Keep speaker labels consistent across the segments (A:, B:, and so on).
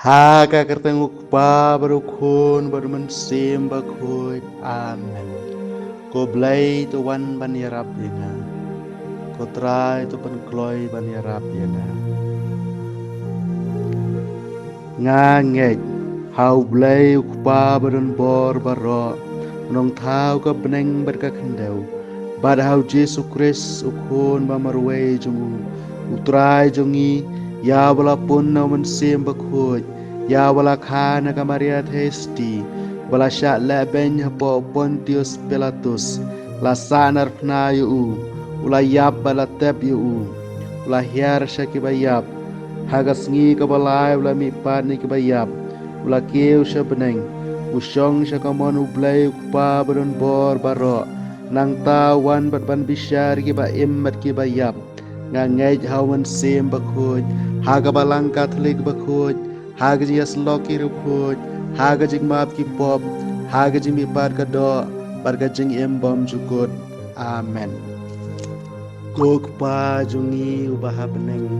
A: Haka kertenguk pa baru khun baru mensim bakhuid. Amen. Ko BLEI tu wan ban yarap yana. Ko trai tu pen kloy ban yarap yana. Ngangej hau BLEI ukpa barun bor baro. Nong thau ka beneng berka kendau. Bad hau JISU Christ ukhun ba marwe jungu. Utrai jungi ya wala pun na mensim bakhuid. Ya wala KANA Maria Testi wala syak leben hapo Pontius Pilatus la sanar pna yu ula yap bala tep yu ula hiar syaki bayap haga sngi ka balai ula mi pan ni ka bayap ula keu syabeneng usyong syakamon BLEI ukpa berun bor baro nang tawan bat ban bisyar ki ba immat ki bayap ngangej hawan sim bakhuj haga balang Katolik bakhuj haga jias loki rukhuj haga jing map ki pop haga jing mi par ka do barga jing bom jukut. Amen. Kok pa jungi ubah beneng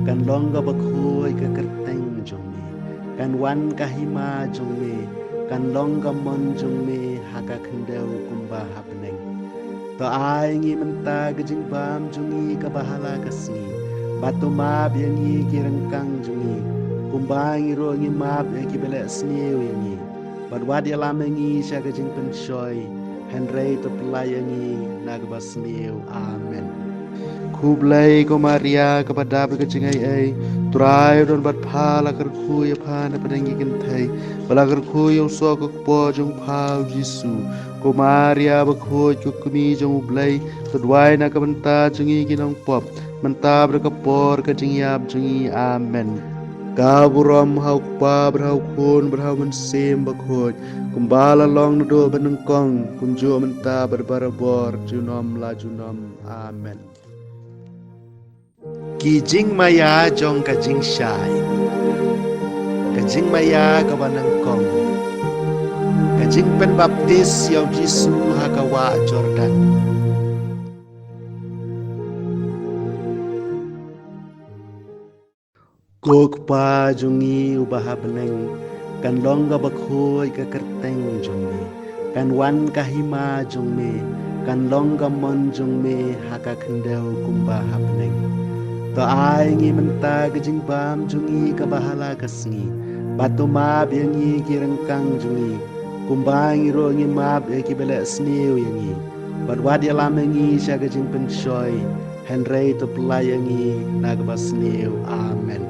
A: kan longga bakhuj ka kerteng jungi kan wan ka HIMA jungi kan longga mon jungi haga kendau kumbah beneng to ai ngi menta gajing bam jungi ka bahala kasni batu mab yang ngi kirengkang jungi kumbangi ro ngi mab ki bele sniu ngi badwad yalam ngi syaga jing penshoy henrei to pelai ngi nagba sniu. Amen. Ku BLEI ko Maria kepada berkecing ai turai don bat phala ker khu ya phana padangi kentai bala ker khu yo so ko po jong phau JISU ko Maria bakho ku kumi jong BLEI to Duwai na ka banta jungi kinong pop manta berkapor ka jingyap jungi. Amen. Ka buram hau pa berhau khun berhau mensim bakhoj kumbala long do benengkong kunjo menta berbarabor junom la junom. Amen. Ki Jingmaia jong ka Jingshai ka Jingmaia ka banengkong ka jing pen baptis yaw JISU hakawa Jordan kok pa jungi ubah beneng kan longga bakhoy ka kerteng jungi kan wan ka HIMA jungi kan longga mon jungi haka kendau kumbah beneng to ai ngi menta gajing bam jungi ka bahala kasngi batu mab yang ngi kirengkang jungi kumbangi ro ngi mab ki bele sniu yangi badwad yalam ngi syaga jing penshoy henrei to pelai ngi nagba sniu. Amen.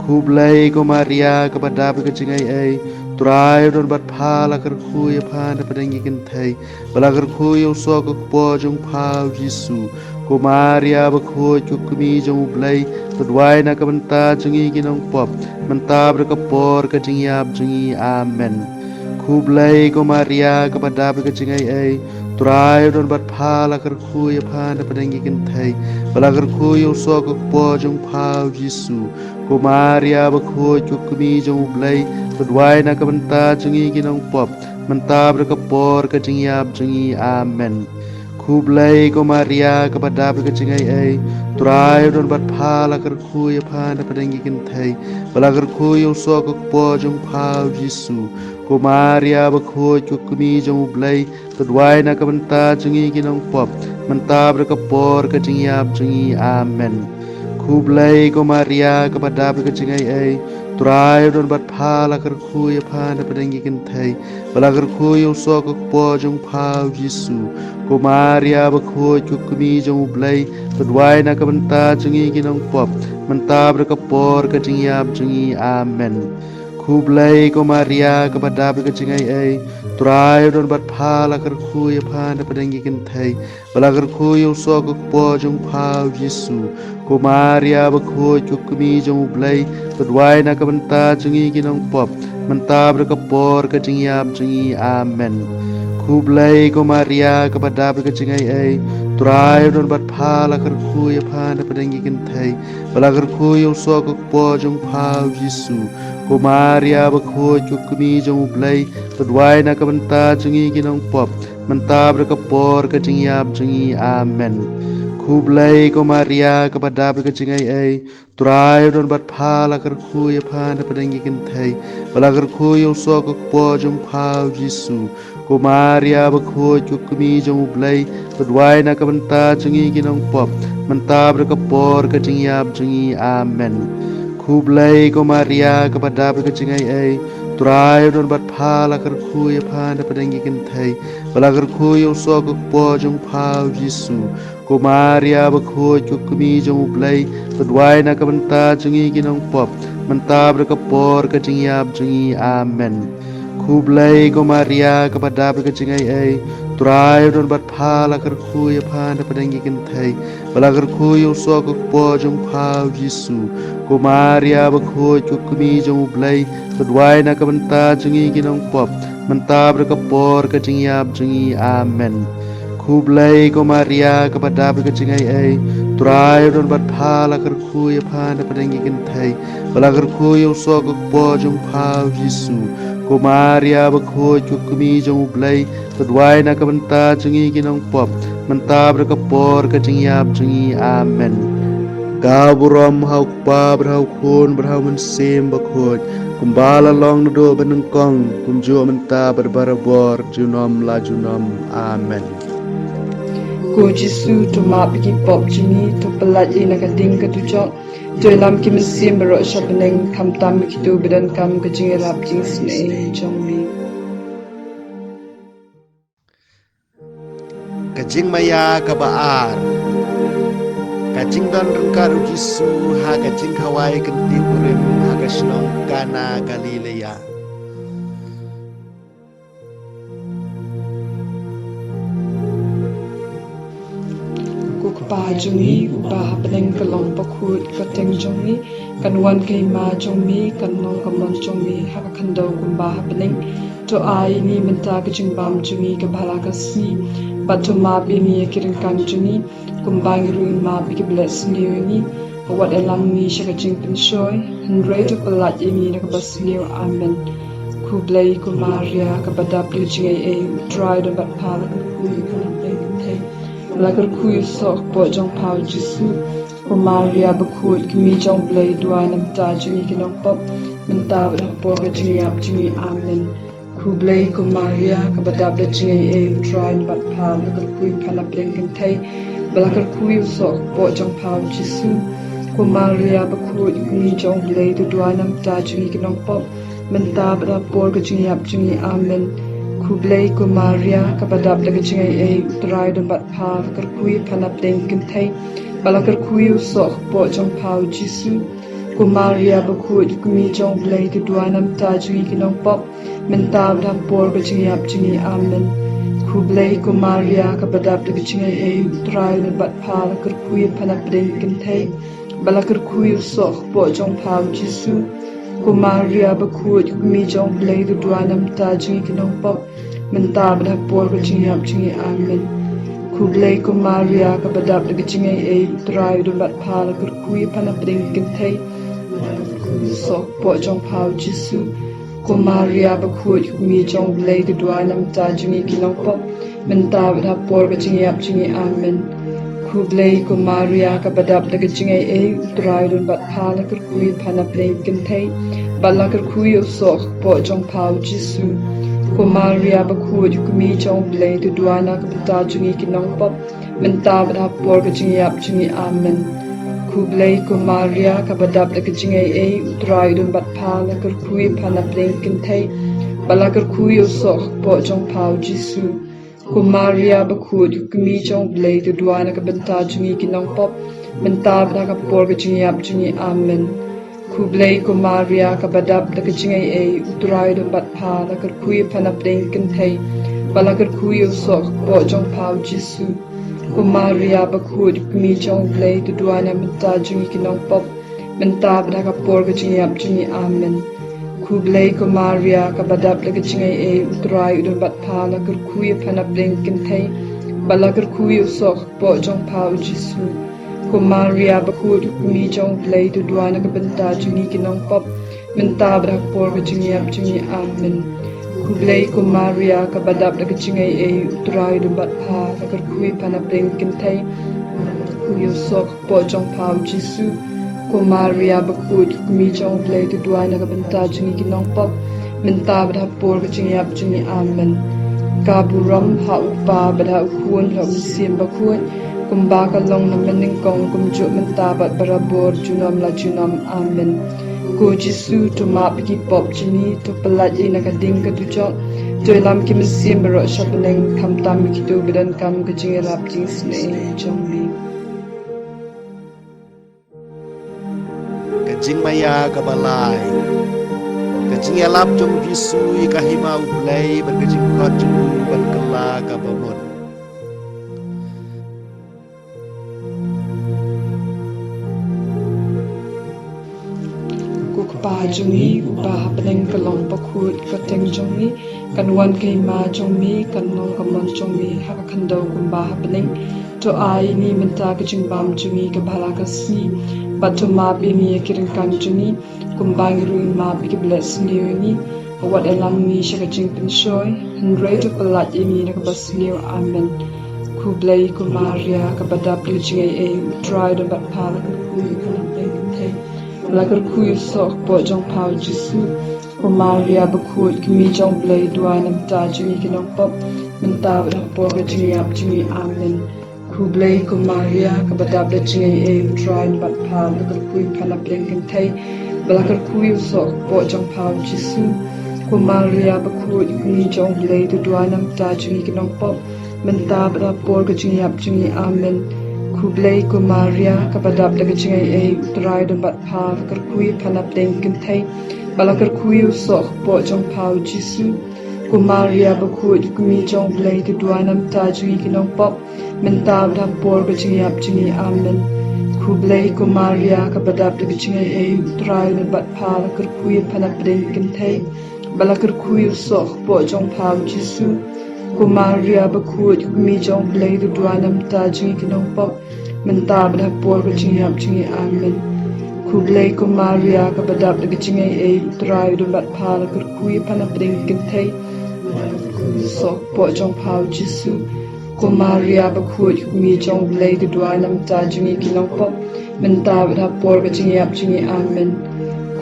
A: Ku BLEI ko Maria kepada berkecing ai turai don bat phala ker khu ya phana padangi kentai bala ker khu yo so ko po jong phau JISU ko Maria bakho ku kumi jong BLEI to Duwai na ka banta jungi kinong pop manta berkapor ka jingyap jungi. Amen. Ku BLEI ko Maria kepada berkecing ai turai don bat phala ker khu ya phana padangi kentai bala ker khu yo so ko po jong phau JISU ko Maria bakho ku kumi jong BLEI to Duwai na ka banta jungi kinong pop manta berkapor ka jingyap jungi. Amen. Ku BLEI ko Maria kepada berkecing ai turai don bat phala ker khu ya phana padangi kentai bala ker khu yo so ko po jong phau JISU ko Maria bakho ku kumi jong BLEI to Duwai na ka banta jungi kinong pop manta berkapor ka jingyap jungi. Amen. Ku BLEI ko Maria kepada berkecing ai turai don bat phala ker khu ya phana padangi kentai bala ker khu yo so ko po jong phau JISU ko Maria bakho ku kumi jong BLEI to Duwai na ka banta jungi kinong pop manta berkapor ka jingyap jungi. Amen. Ku BLEI ko Maria kepada berkecing ai turai don bat phala ker khu ya phana padangi kentai bala ker khu yo so ko po jong phau JISU ko Maria bakho ku kumi jong BLEI to Duwai na ka banta jungi kinong pop manta berkapor ka jingyap jungi. Amen. Ku BLEI ko Maria kepada berkecing ai turai don bat phala ker khu ya phana padangi kentai bala ker khu yo so ko po jong phau JISU ko Maria bakho ku kumi jong BLEI to Duwai na ka banta jungi kinong pop manta berkapor ka jingyap jungi. Amen. Ku BLEI ko Maria kepada berkecing ai turai don bat pha la kar khu ya pha na padangi kan thai bala kar khu yo so ko po jong phao JISU ko Maria ba khu ko kumi jong BLEI Duwai na ka banta jungi kinong pop manta berka por ka jingyap jungi amen. Ku BLEI ko Maria kepada berkecing ai turai don bat pha la kar khu ya pha na padangi kan thai bala kar khu yo so ko po jong phao JISU ko Maria bakhui ko kumi jong BLEI Duwai na ka banta jungi kinong pop manta berka por ka jingyap jungi amen. Ku BLEI ko Maria kepada berkecing ai turai don bat pha la kar khu ya pha na padangi kan thai bala kar khu yo so ko po jong phao JISU ko Maria bakhui ko kumi jong BLEI Duwai na ka banta jungi kinong pop manta berka por ka jingyap jungi amen. Ku BLEI ko Maria kepada berkecing ai turai don bat pha la kar khu ya pha na padangi kan thai bala kar khu yo so ko po jong phao JISU ko Maria bakhui ko kumi jong BLEI Duwai na ka banta jungi kinong pop manta berka por ka jingyap jungi amen. Ka buram hau pa berhau khun berhau mensem bakhut kumbala long do beneng kong kumjo menta berbarabor junom la junom amen.
B: Ko JISU to ma bigi pop jini to pelat ina ka ding ka tujok to lam ki mesim bero shabeneng kam tam ki tu bedan kam ka jingialap Jingshai jong mi
A: Ka Jingmaia ka baar ka JINGDON RYNGKAT JISU ha ka JINGKHAWAI KYNTIEW KURIM ha ka SHNONG KANA-GALILEA.
B: pa jungi ubah beneng kalong BAKHUID kateng jongi kanwan kay ma jongi kanong kamon jongi haka kandau kumbah beneng to ai ni menta ka jingbam jungi ka bhala ka sni batu ma bini kiring kan jungi kumbang ruin ma bi ka bless ni ni wat elam ni shaka jing penshoy handre to palat ini na ka basni amen. Ku BLEI ku Maria ka badap li jingai e try do bat pala ka ku ka lagar kuyu sok po jong pao JISU ko Maria BAKHUID kimi jong BLEI Duwai nam ta jungi kinong pop menta bada po ka jingi ap jingi amen. Ku BLEI ko Maria ka badab da jingi e try bat pao lagar kuyu panap leng kintay balagar kuyu sok po jong pao JISU ko Maria BAKHUID kimi jong BLEI Duwai nam ta jungi kinong pop menta bada po ka jingi ap jingi amen. Ku BLEI ko Maria ka badab laga jingai e utray don bat pha kar kui panap deng kintay balakar kuyu sok po jong pao JISU ko Maria BAKHUID kumi jong BLEI Duwai nam ta jungi kinong pop menta bada por ka jingi ap jingi amen. Ku BLEI ko Maria ka badab laga jingai e utray don bat pha kar kui panap deng kintay balakar kuyu sok po jong pao JISU ko Maria BAKHUID kumi jong BLEI Duwai nam ta jungi kinong pop menta bada por ka jingi ap jingi amen. Ku BLEI ko Maria ka badab laga jingai e utray don bat pha kar kui panap deng kintay sok po jong pao JISU ko Maria BAKHUID kumi jong BLEI Duwai nam ta jungi kinong pop menta bada por ka jingi ap jingi amen. Ku BLEI ko Maria ka badab laga jingai e utray don bat pha kar kui panap deng kintay balakar kui sok po jong pao JISU ko Maria BAKHUID kumi jong BLEI Duwai na ka bata jungi kinong pop menta bada por ka jingi ap jingi amen. Ku BLEI ko Maria ka badab laga jingai e utray don bat pha kar kui panap deng kintay balakar kui sok po jong pao JISU ko Maria BAKHUID kumi jong BLEI Duwai na ka bata jungi kinong pop menta bada ka por ka jingi ap jingi amen. Ku BLEI ko Maria ka badab laga jingai e utray don bat pha kar kui panap deng kintay balakar kui sok po jong pao JISU ko Maria BAKHUID kumi jong BLEI Duwai na menta jungi kinong pop menta bada ka por ka jingi ap jingi amen. Ku BLEI ko Maria ka badab laga jingai e utray don bat pha kar kui panap deng kintay balakar kui sok po jong pao JISU ko Maria BAKHUID kumi jong BLEI Duwai na ka banta jungi kinong pop menta bada por ka jingi ap jingi amen. Ku BLEI ko Maria ka badab laga jingai e utray don bat pha kar kui panap deng kintay kuyo sok po jong pao jisu ko Maria bakhud mi jong BLEI tu Duwai na kabenta jungi kinong pop menta bada por ka jungi ap jungi amen kaburam ha upa bada ukun ha usim bakhud kumba ka long na mening kong kumju menta bat barabor junam la junam amen ko jisu tu ma bigi pop jini tu pelat ina ka ding ka tujok Joy lam kim sim bero shapeneng kam tam kitu bidan kam ka jingialap jing Sngi jongbi
A: ka Jingmaia ka palei ka Jingialap jong JISU ka HIMA BLEI ban ka JINGKHOT jong ban KYLLA ka BAMUT
B: pa jungi uba peneng kalong BAKHUID kateng jongi kanwan kai ma jongmi kanong kamon jongmi haka khandau kumba peneng to ai ni menta ka jingbam jungi ka bhala ka si batu ma bi ni kiring kan jungi kumba ngiru ma bi ki bless ni ni wat elam ni shaka jing pin shoy hundred to palat ini na ka bas ni amen ku BLEI ku Maria ka badap li jingai e try to bat pala ku ku lagar kuyu sok po jong pao jisu ko Maria bakhud kimi jong BLEI Duwai nam ta jungi kinong pop menta bada po ka jungi ap jungi amen ku BLEI ko Maria ka badab da jungi e try bat pal lagar kuyu panap lengkin thay lagar kuyu sok po jong pao jisu ko Maria bakhud kimi jong BLEI tu Duwai nam ta jungi kinong pop menta bada po ka jungi ap jungi amen ku BLEI ku Maria ka badap daga jingai e utrai dan bat pa kar kui panap deng kintai balakar kui usok po jong pao jisu ku Maria bakhud kumi jong BLEI tu Duwai nam ta jungi kinong pop menta badap por ka jingai ap jingi amen ku BLEI ku Maria ka badap daga jingai e utrai dan bat pa kar kui panap deng kintai balakar kui usok po jong pao jisu ko Maria bakhud kumi jong BLEI tu Duwai nam ta jungi kinong pop menta bada por ka jingi ap jingi amen ku BLEI ku Maria ka badap daga jingai e utrai dun bat pala kar kui panap ding kintai sok po jong pao jisu ko Maria bakhud kumi jong BLEI tu Duwai nam ta jungi kinong pop menta bada por ka jingi ap jingi amen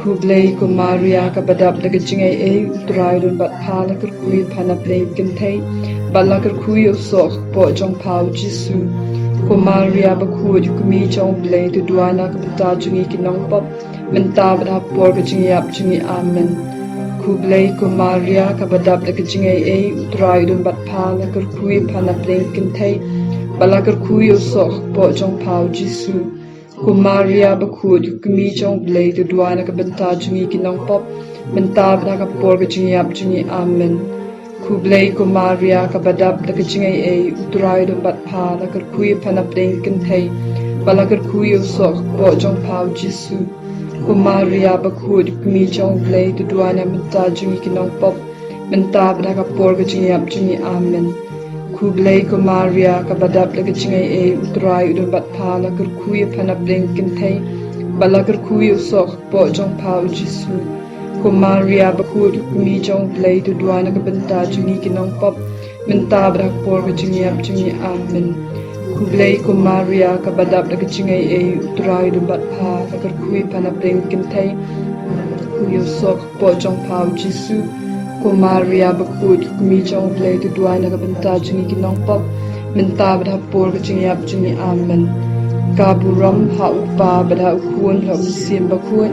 B: ku BLEI ku Maria ka badap daga jingai e utrai dun bat pala kar kui panap ding kintai bala kar kui sok po jong pao jisu ko Maria bakhud kumi jong BLEI tu Duwai na ka bata jungi kinong pop menta bada por ka jingi ap jingi amen ku BLEI ku Maria ka badap daga jingai e utrai dun bat pala kar kui panap ding kintai bala kar kui usok po jong pao jisu ko Maria bakhud kumi jong BLEI tu Duwai na ka bata jungi kinong pop menta bada ka por ka jingi ap jingi amen ku BLEI ku Maria ka badap daga jingai e utrai dun bat pala kar kui panap ding kintai bala kar kui usok po jong pao jisu ko Maria bakhud kumi jong BLEI tu Duwai na menta jungi kinong pop menta bada ka por ka jingi ap jingi amen ku BLEI ku Maria ka badap daga jingai e utrai dun bat pala kar kui panap ding kintai bala kar kui usok po jong pao jisu ko Maria bakhud kumi jong BLEI tu Duwai na ka benta jungi kinong pop menta bada por ka jingi ap jingi amen ku BLEI ku Maria ka badap daga jingai e utrai dun bat pala kar kui panap ding kintai ku usok po jong pao jisu ko Maria bakhud kumi jong BLEI tu Duwai na ka benta jungi kinong pop menta bada por ka jingi ap jingi amen kaburam ha upa bada ukun ha usim bakhud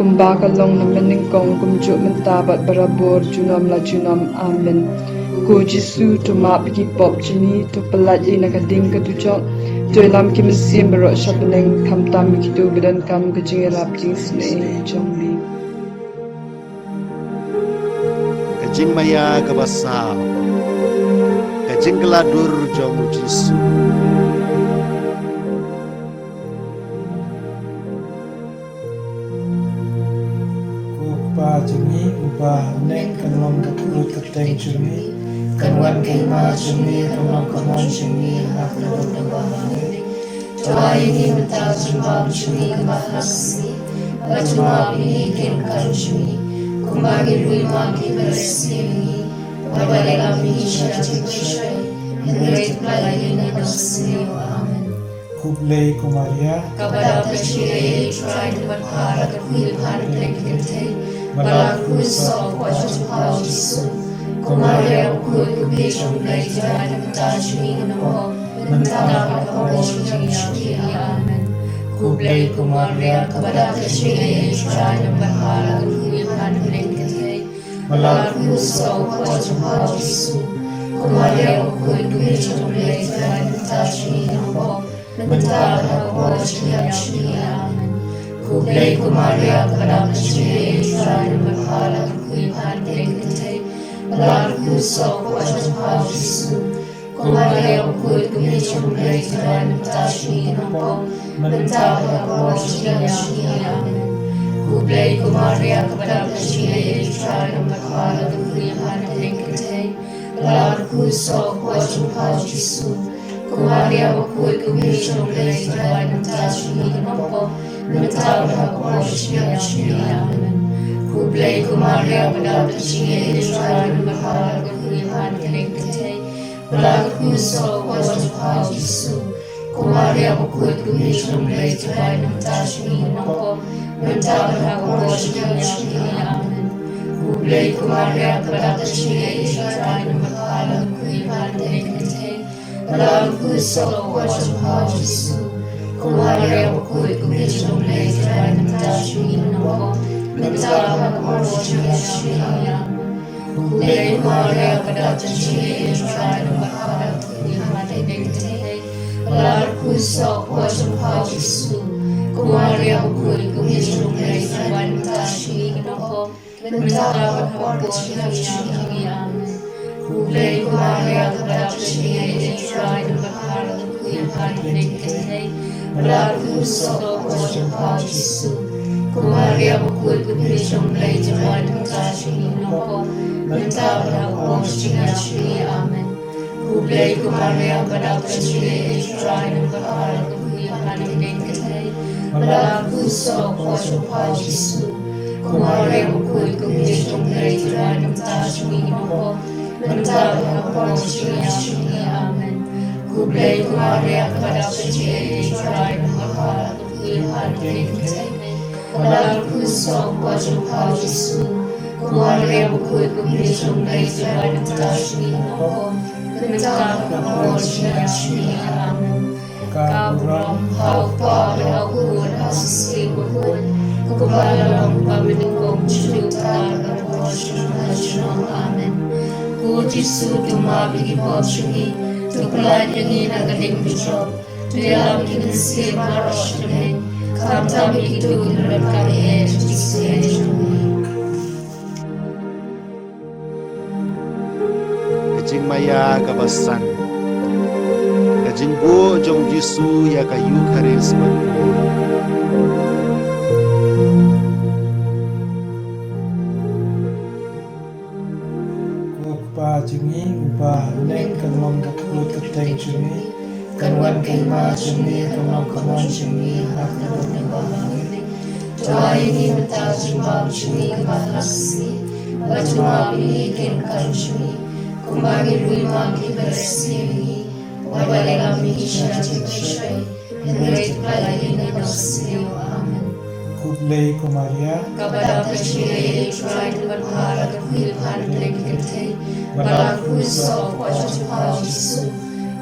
B: kumba ka long na mening kong kumju menta bat barabor junam la junam amen ko JISU tu ma bigi pop jini tu pelat ina ka ding ka tujok joy lam kim sim bero shapeneng kam tam kitu bidan kam ka jingialap jing Sngi jongbi
A: ka Jingmaia ka basau ka Jingladur jong JISU
C: Upa jungi upa neng kanong kapurut kateng jungi kanwan kay ma jungi kanong kamon jungi haklo dawa hangi Duwai ni mata jimbam jungi kamahasi batuma bini kinkan jungi kumbagi rui maki beresi wabalega mini shati kushai henry palei ni nasni amen Kublai Kumaria,
D: kepada Presiden Trai Dewan Para Kekuilan Lengkete, Balaku Sol Kuasa Tuhan Yesus, Kumaria Ukul Kubejong Blei Trai Tajmi Namo, Mentara Kapolri Jingshai, Amen. Kublai Kumaria kepada Presiden Trai Dewan Para Kekuilan Lengkete, Balaku Sol Kuasa Tuhan Yesus, Kumaria Ukul Kubejong Blei Trai Tajmi Namo, Mentara Kapolri Jingshai, Amen. Kublai Kumaria kepada Presiden Trai Dewan Para Kekuilan Lengkete, Balaku Sol Kuasa Tuhan Yesus, Kumaria Ukul Kubejong Blei Trai Tajmi Namo, Mentara Kapolri Jingshai, Amen. Kublai Kumaria kepada Presiden Trai Dewan Para Kekuilan Lengkete, Balaku Sol Kuasa Tuhan Yesus, Kumaria Ukul Kubejong Blei Trai Tajmi Namo, Mentara Kapolri Jingshai, Amen. Kublai Kumaria kepada Presiden Trai Dewan Para Kekuilan Lengkete, Balaku Sol Kuasa Tuhan Yesus, Kumaria Ukul Kubejong Blei Trai Tajmi Namo, Mentara Kapolri Jingshai, Amen. Kublai Kumaria kepada Presiden Trai Dewan Para Kekuilan Lengkete, Balaku Sol Kuasa Tuhan Yesus, Kumaria Ukul Kubejong Blei Trai Tajmi Namo, Mentara Kapolri Jingshai, Amen. Kublai Kumaria kepada Presiden Trai Dewan Para Kekuilan Lengkete, Balaku Sol Kuasa Tuhan Yesus, Kumaria Ukul Kubejong Blei Trai Tajmi Namo, Mentara Kapolri Jingshai, Amen. Kublai Kumaria kepada Presiden Trai Dewan Para Kekuilan Lengkete, Balaku Sol Kuasa Tuhan Yesus, Kumaria Ukul Kubejong Blei Trai Tajmi Namo, Mentara Kapolri Jingshai, Amen. Kublai Kumaria kepada Presiden Trai Dewan Para Kekuilan Lengkete, Balaku Sol Kuasa Tuhan Yesus, Kumaria Ukul Kubejong Blei Trai Tajmi Namo, Mentara Kapolri Jingshai, Amen. Kublai Kumaria kepada Presiden Trai Dewan Para Kekuilan Lengkete, Balaku Sol Kuasa Tuhan Yesus, Kumaria Ukul Kubejong Blei Trai Tajmi Namo, Mentara Kapolri Jingshai, Amen. Kaburam Haupa Haukur Asisi Wukul, Kubalang Pamilikong Chutar Kapolri SHNONG, Amen. Ku JISU Dumabi Kipotri, Tukulad Yangin Agaling Bishop, Tuyalam Kinsi Maroshtame, Kamtami Kitu Rekami JISU.
A: Jingmaia kabasan, Jingbuh jong JISU ya IUKHARIST.
C: Kupa Jingi, Uba Neng Kanlong Kakut Kateng Jingi, Kanwan Kaima Jingi, Kanlong Kamon Jingi, Hakadon Nabamani,
D: Duwai ni Mentara Jimbam Jingi Kebahlasi, Batumabi Kinkan Jingi, Kumbagi Ruimang Kiberesini, Wabalengami Ishati Bishai, Great Palei Nidosio, Amen.
C: Kublai Kumaria,
D: Kepada Presiden Trai Dewan Para Kekuilan Lengkete, Balaku Sol Kuasa Tuhan Yesus,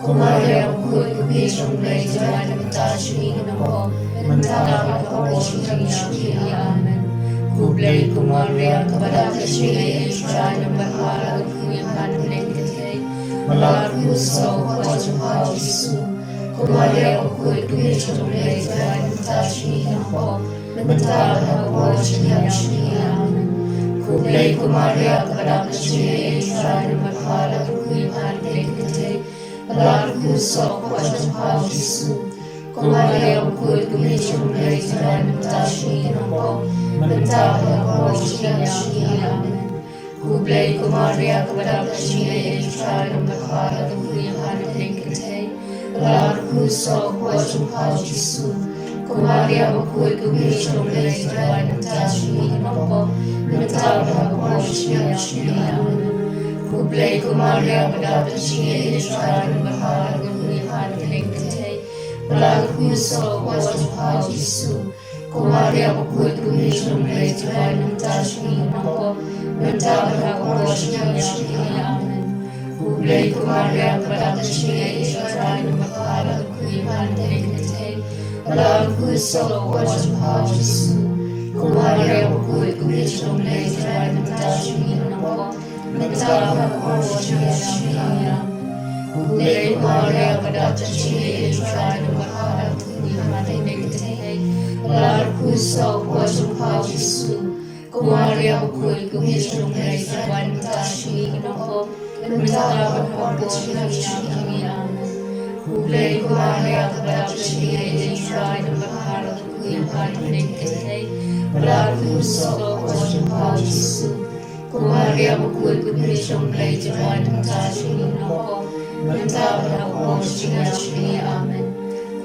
D: Kumaria Ukul Kubejong Blei Trai Tajmi Namo, Mentara Kapolri Jingshai, Amen. Kublai Kumaria kepada Presiden Trai Dewan Para Kekuilan Lengkete, Balaku Sol Kuasa Tuhan Yesus, Kumaria Ukul Kubejong Blei Trai Tajmi Namo, Mentara Kapolri Jingshai, Amen. Kublai Kumaria kepada Presiden Trai Dewan Para Kekuilan Lengkete, Balaku Sol Kuasa Tuhan Yesus, Kumaria Ukul Kubejong Blei Trai Tajmi Namo, Mentara Kapolri Jingshai, Amen. Kublai Kumaria kepada Presiden Trai Dewan Para Kekuilan Lengkete, Balaku Sol Kuasa Tuhan Yesus, Kumaria Ukul Kubejong Blei Trai Tajmi Namo, Mentara Kapolri Jingshai, Amen. Kublai Kumaria kepada Presiden Trai Dewan Para Kekuilan Lengkete, Berlaku so wajib hal Jisu. Kumaria bakul kumi jumlai Tuhan mentajmi nampo. Mentah berhak wajib amen. Kublai kumaria pada terjadi Tuhan mempala kui pandai kita. Berlaku so wajib hal Jisu. Kumaria bakul kumi jumlai Tuhan mentajmi nampo. Mentah berhak wajib amen. Kublai kumaria pada terjadi Tuhan mempala kui pandai kita. Berlaku so wajib hal Jisu. Kumaria bakul kumi jumlai Tuhan mentajmi nampo. Mentah berhak wajib amen. Kublai kumaria pada terjadi Tuhan mempala kui pandai kita. Berlaku so wajib hal Jisu. Kumaria bakul kumi jumlai Tuhan mentajmi nampo. Mentah berhak wajib amen.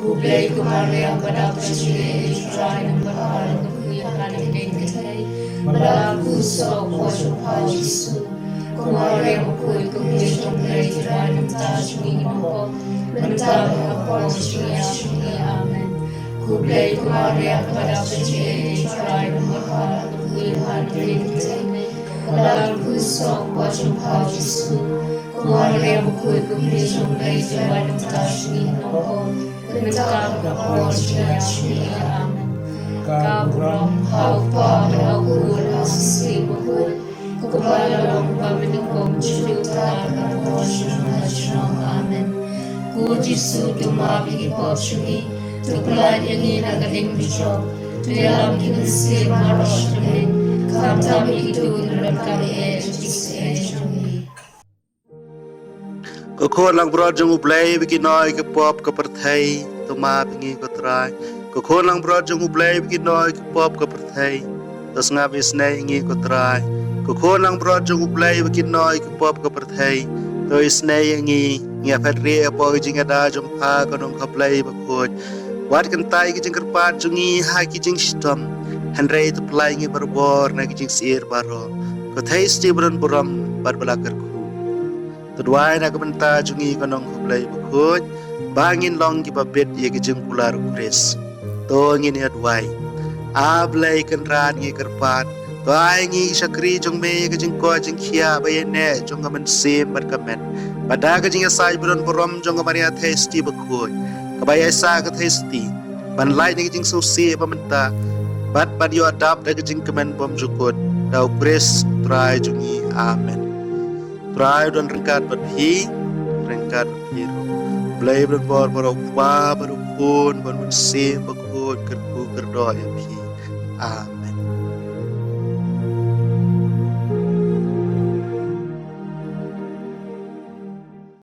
D: Kublai kumaria pada terjadi Tuhan mempala kui pandai kita. Berlaku so wajib hal Jisu. Kumaria bakul kumi jumlai Tuhan mentajmi nampo. Mentah berhak wajib amen. Kublai kumaria pada terjadi Tuhan mempala kui pandai kita. Berlaku so wajib hal Jisu. Kumaria bakul kumi jumlai Tuhan mentajmi nampo. Mentah berhak wajib amen. Kabram hau pa hau asisi bakul. Kepala pamilikom juta SHNONG amen. Ku Jisu tumabi ipotchungi. Tukulad yangi nagaling bicho. Tuyalam kinasi maroshamin. Kamtami itu nrakami JISU.
A: Kau lang berajang ublay bikinoi ke pop ke perthai tuma bingi ko try. Kau lang berajang ublay bikinoi ke pop ke perthai tos ngabi snai ngi ko try. Kau lang berajang ublay bikinoi ke pop ke perthai to snai ngi ngia patri apa jingada jompa kanong kaplay bakhud. Wat kan tai ki jing kerpat jungi ha ki jing stom. Handrai to play ngi berbor na ki jing sir baro. Ko thai stibran buram barbala kerku. Duwai nak benta jungi kanong kaplay bakhud. Bangin long ki babet ye ki jing pular ukris. To ngi ni Duwai. BLEI kan ran ngi kerpat. Duwai ngi syakri jong me ke jing ko jing khia bayene jong ngamen sim berkamen. Pada ke jing sai buron borom jong ngamaria testi bakhud. Kabaya sa ke testi. Ban lai ni jing susi pamenta. Bat yo adap de jing kemen bom jukut. Dau kris try jungi amen. Try don rengkat berhi rengkat biru. BLEI berbor borok wa berukun bon sim bakhud kerku kerdo ya pi. Amen.